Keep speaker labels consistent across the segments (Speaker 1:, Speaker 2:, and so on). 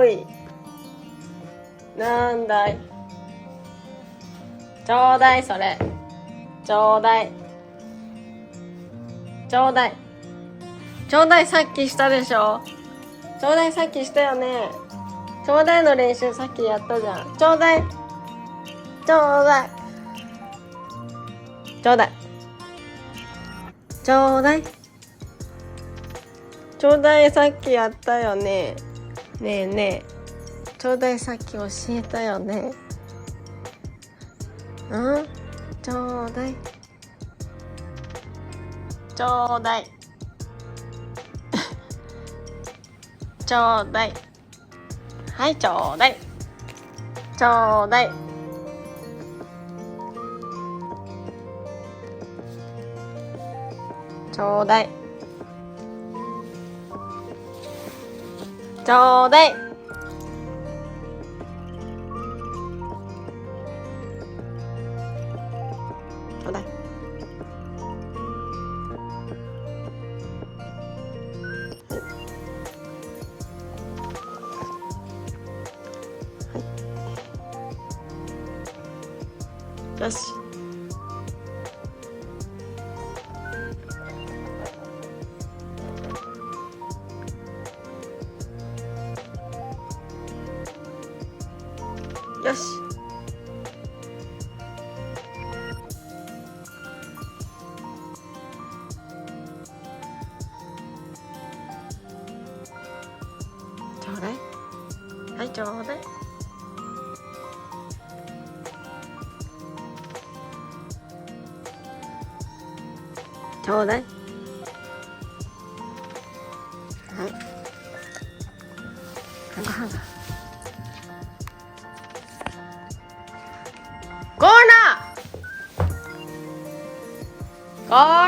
Speaker 1: い。なんだい。ちょうだい、それ。ちょうだい。ちょうだい。ちょうだい、さっきしたでしょ。ちょうだい、さっきしたよね。ちょうだいの練習さっきやったじゃん。ちょうだい。ちょうだい。ちょうだい。ちょうだい。ちょうだい、さっきやったよね。ねえねえ。ちょうだい、さっき教えたよね。うん？ちょうだい。ちょうだい。ちょうだい。はい、ちょうだい。ちょうだい。ちょうだい。ちょうだい。ちょうだい。よし。よし。ちょうだい。はい、ちょうだい。ちょうだい。はい。こ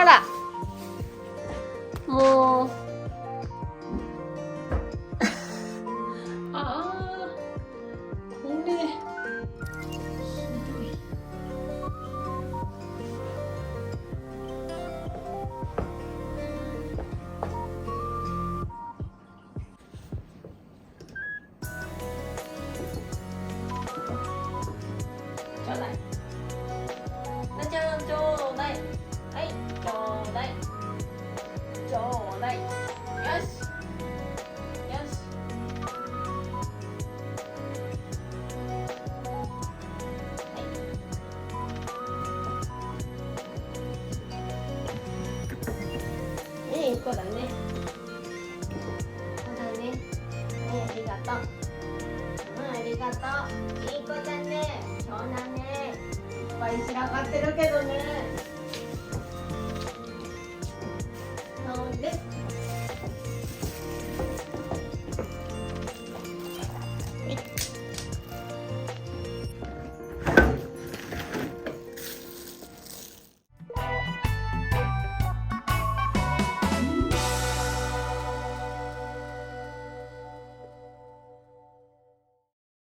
Speaker 1: らもうああこれひどい。ちょうだい。なちゃんちょうだい。はい、ちょうだい。ちょうだい。よし。よし。はい。いい子だね。そうだね。はい、ありがとう。ありがとう。いい子だね。そうだね。いっぱい散らかってるけどね。